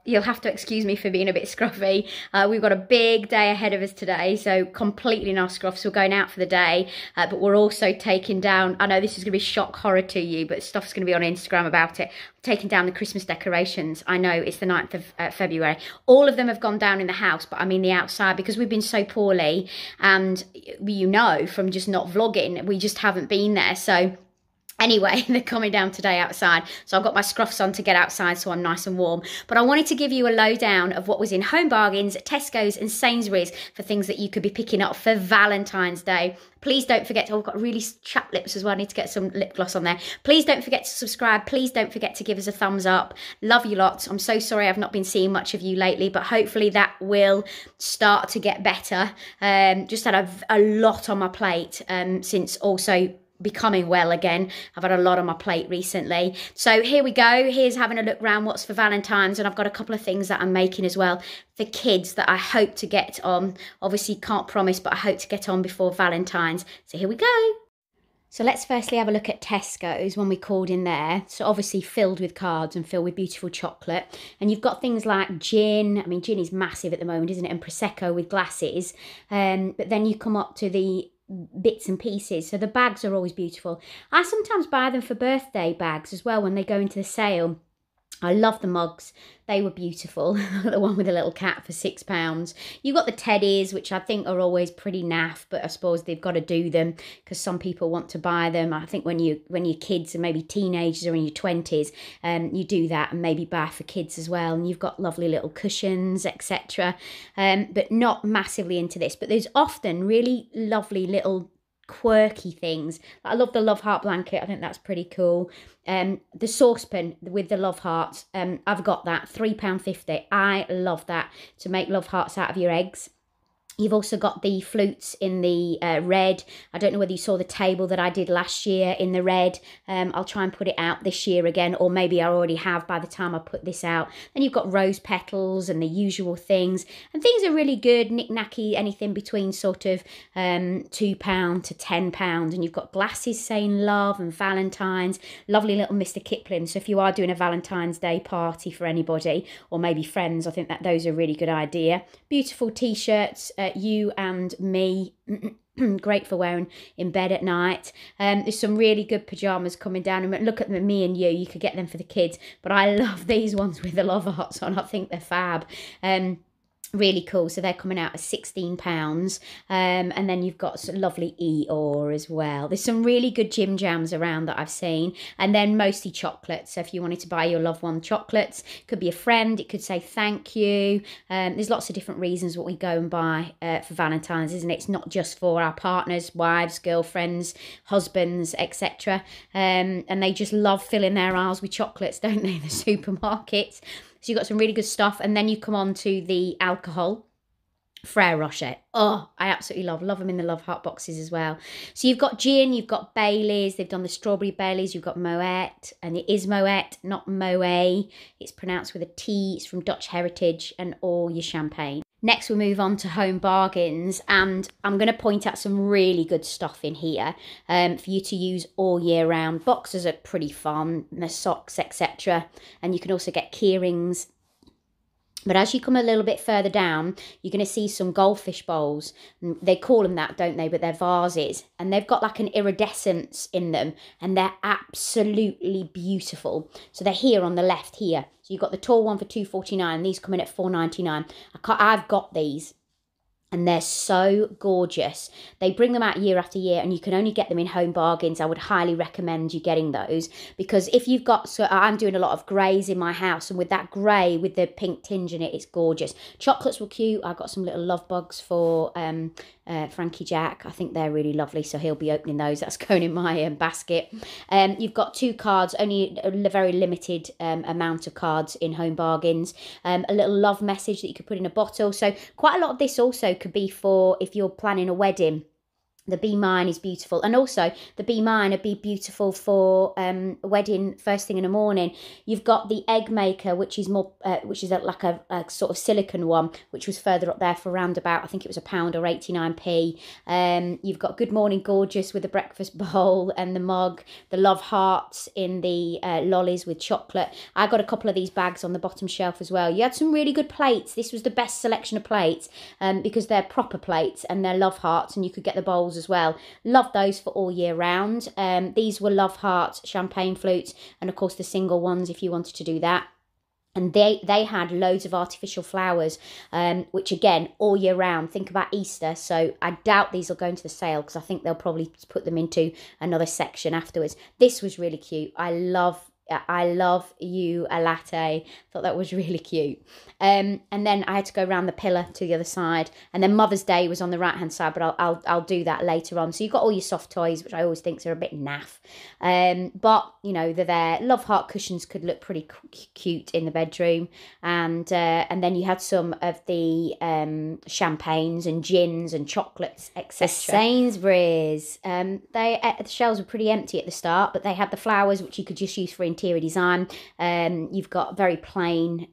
you'll have to excuse me for being a bit scruffy. We've got a big day ahead of us today, so completely in our scruffs. We're going out for the day, but we're also taking down, I know this is going to be shock horror to you, but stuff's going to be on Instagram about it, taking down the Christmas decorations. I know it's the 9th of February. All of them have gone down in the house, but I mean the outside, because we've been so poorly, and you know from just not vlogging, we just haven't been there. So anyway, they're coming down today outside. So I've got my scruffs on to get outside so I'm nice and warm. But I wanted to give you a lowdown of what was in Home Bargains, Tesco's and Sainsbury's for things that you could be picking up for Valentine's Day. Please don't forget, I've got really chapped lips as well. I need to get some lip gloss on there. Please don't forget to subscribe. Please don't forget to give us a thumbs up. Love you lots. I'm so sorry I've not been seeing much of you lately, but hopefully that will start to get better. Just had a lot on my plate since also becoming well again. I've had a lot on my plate recently. So here we go. Here's having a look around what's for Valentine's, and I've got a couple of things that I'm making as well for kids that I hope to get on. Obviously can't promise, but I hope to get on before Valentine's. So here we go. So let's firstly have a look at Tesco's, when we called in there. So obviously filled with cards and filled with beautiful chocolate. And you've got things like gin. I mean, gin is massive at the moment, isn't it? And Prosecco with glasses. But then you come up to the bits and pieces. So the bags are always beautiful. I sometimes buy them for birthday bags as well when they go into the sale. I love the mugs. They were beautiful. The one with a little cat for £6. You've got the teddies, which I think are always pretty naff, but I suppose they've got to do them because some people want to buy them. I think when you're kids and maybe teenagers or in your 20s, you do that and maybe buy for kids as well. And you've got lovely little cushions, etc. But not massively into this. But there's often really lovely little quirky things. I love the love heart blanket. I think that's pretty cool. The saucepan with the love hearts, I've got that, £3.50. I love that, to make love hearts out of your eggs. You've also got the flutes in the red. I don't know whether you saw the table that I did last year in the red. I'll try and put it out this year again, or maybe I already have by the time I put this out. Then you've got rose petals and the usual things. And things are really good, knick-knacky, anything between sort of £2 to £10. And you've got glasses saying love and Valentines. Lovely little Mr. Kipling. So if you are doing a Valentine's Day party for anybody, or maybe friends, I think that those are a really good idea. Beautiful T-shirts. You and me, great for wearing in bed at night. There's some really good pyjamas coming down, and look at them, me and you could get them for the kids, but I love these ones with the love hearts on. I think they're fab. Really cool. So they're coming out at £16. And then you've got some lovely Eeyore as well. There's some really good Jim Jams around that I've seen, and then mostly chocolates. So if you wanted to buy your loved one chocolates, could be a friend, it could say thank you. There's lots of different reasons what we go and buy for Valentine's, isn't it? It's not just for our partners, wives, girlfriends, husbands, etc. And they just love filling their aisles with chocolates, don't they, the supermarkets. So you've got some really good stuff. And then you come on to the alcohol. Frere Rocher. Oh, I absolutely love them in the love heart boxes as well. So you've got gin, you've got Baileys. They've done the strawberry Baileys. You've got Moet, and it is Moet, not Moët. It's pronounced with a T. It's from Dutch heritage, and all your champagne. Next, we move on to Home Bargains, and I'm going to point out some really good stuff in here for you to use all year round. Boxers are pretty fun, and the socks, etc. And you can also get key rings. But as you come a little bit further down, you're going to see some goldfish bowls. They call them that, don't they? But they're vases. And they've got like an iridescence in them. And they're absolutely beautiful. So they're here on the left here. So you've got the tall one for £2.49. These come in at £4.99. I've got these. And they're so gorgeous. They bring them out year after year, and you can only get them in Home Bargains. I would highly recommend you getting those, because if you've got, so I'm doing a lot of greys in my house, and with that grey with the pink tinge in it, it's gorgeous. Chocolates were cute. I got some little LOVEBUGS for Frankie Jack. I think they're really lovely, so he'll be opening those. That's going in my basket. You've got 2 cards, only a very limited amount of cards in Home Bargains. A little love message that you could put in a bottle. So quite a lot of this also could be for if you're planning a wedding. The Be Mine is beautiful, and also the Be Mine would be beautiful for a wedding first thing in the morning. You've got the Egg Maker, which is more, which is like a sort of silicone one, which was further up there for around about, I think it was £1 or 89p. You've got Good Morning Gorgeous with the breakfast bowl and the mug, the Love Hearts in the lollies with chocolate. I got a couple of these bags on the bottom shelf as well. You had some really good plates. This was the best selection of plates because they're proper plates and they're Love Hearts, and you could get the bowls as well. Love those for all year round. These were Love Hearts champagne flutes, and of course the single ones if you wanted to do that. And they had loads of artificial flowers, which again, all year round. Think about Easter. So I doubt these will go into the sale because I think they'll probably put them into another section afterwards. This was really cute. I love you a latte. Thought that was really cute. And then I had to go around the pillar to the other side, and then Mother's Day was on the right hand side, but I'll do that later on. So you've got all your soft toys, which I always think are a bit naff, but you know, they're there. Love Heart cushions could look pretty cute in the bedroom, and then you had some of the champagnes and gins and chocolates, etc. Sainsbury's, the shelves were pretty empty at the start, but they had the flowers which you could just use for interior design. You've got very plain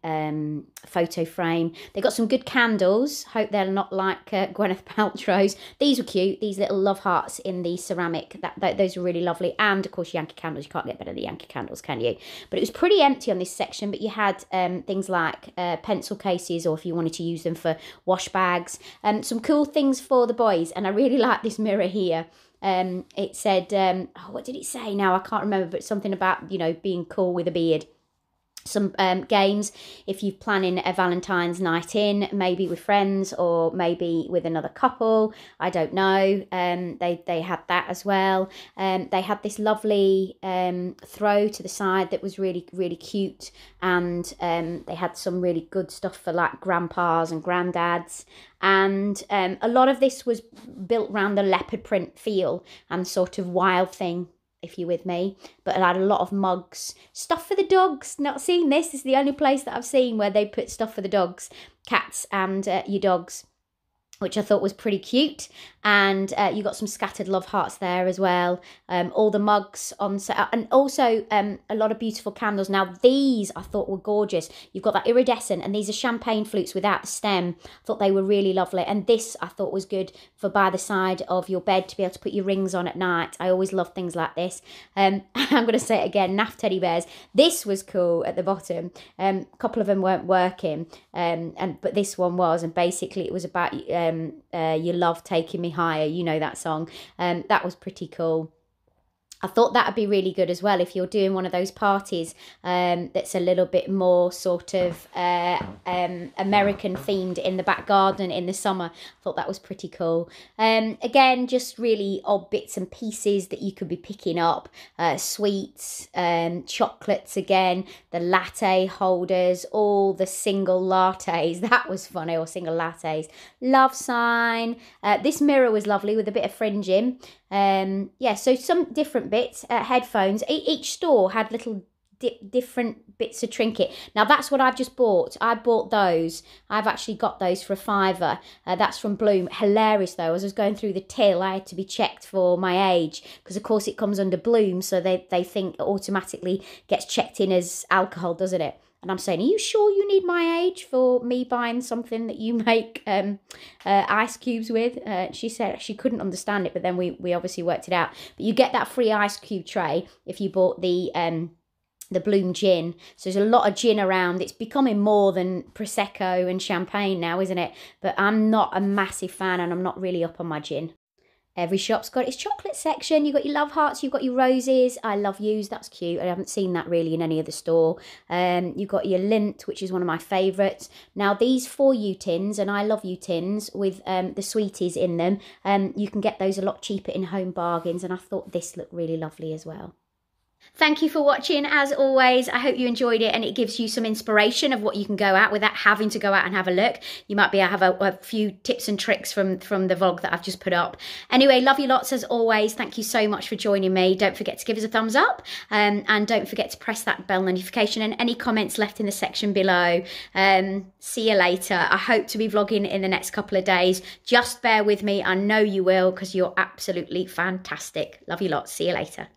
photo frame. They got some good candles. Hope they're not like Gwyneth Paltrow's. These were cute. These little Love Hearts in the ceramic. Those were really lovely. And of course Yankee candles. You can't get better than Yankee candles, can you? But it was pretty empty on this section. But you had things like pencil cases, or if you wanted to use them for wash bags. Some cool things for the boys. And I really like this mirror here. It said, oh, what did it say now? I can't remember, but something about, you know, being cool with a beard. Some games if you're planning a Valentine's night in, maybe with friends or maybe with another couple. I don't know. They had that as well. They had this lovely throw to the side that was really, really cute. And they had some really good stuff for like grandpas and granddads. And a lot of this was built around the leopard print feel and sort of wild thing, if you're with me. But I had a lot of mugs, stuff for the dogs. Not seen this. This is the only place that I've seen where they put stuff for the dogs, cats and your dogs, which I thought was pretty cute. And you got some scattered Love Hearts there as well. All the mugs on set, and also a lot of beautiful candles. Now these I thought were gorgeous. You've got that iridescent, and these are champagne flutes without the stem. I thought they were really lovely. And this I thought was good for by the side of your bed to be able to put your rings on at night. I always love things like this. I'm going to say it again, naff teddy bears. This was cool at the bottom. A couple of them weren't working, but this one was, and basically it was about your love taking me higher. You know that song. That was pretty cool. I thought that would be really good as well if you're doing one of those parties that's a little bit more sort of American themed in the back garden in the summer. I thought that was pretty cool. Again, just really odd bits and pieces that you could be picking up. Sweets, chocolates again, the latte holders, all the single lattes. That was funny, or single lattes. Love sign. This mirror was lovely with a bit of fringing. Yeah, so some different bits. Headphones. Each store had little different bits of trinket. Now that's what I've just bought. I bought those. I've actually got those for £5. That's from Bloom. Hilarious though. As I was going through the till, I had to be checked for my age because of course it comes under Bloom, so they think it automatically gets checked in as alcohol, doesn't it? And I'm saying, are you sure you need my age for me buying something that you make ice cubes with? She said she couldn't understand it, but then we obviously worked it out. But you get that free ice cube tray if you bought the Bloom gin. So there's a lot of gin around. It's becoming more than Prosecco and champagne now, isn't it? But I'm not a massive fan, and I'm not really up on my gin. Every shop's got its chocolate section. You've got your Love Hearts, you've got your roses. I love yous, that's cute. I haven't seen that really in any other store. You've got your lint, which is one of my favourites. Now these For You tins, and I love you tins with the sweeties in them. You can get those a lot cheaper in Home Bargains, and I thought this looked really lovely as well. Thank you for watching. As always, I hope you enjoyed it and it gives you some inspiration of what you can go out without having to go out and have a look. You might be able to have a few tips and tricks from the vlog that I've just put up. Anyway, love you lots as always. Thank you so much for joining me. Don't forget to give us a thumbs up and don't forget to press that bell notification and any comments left in the section below. See you later. I hope to be vlogging in the next couple of days. Just bear with me. I know you will because you're absolutely fantastic. Love you lots. See you later.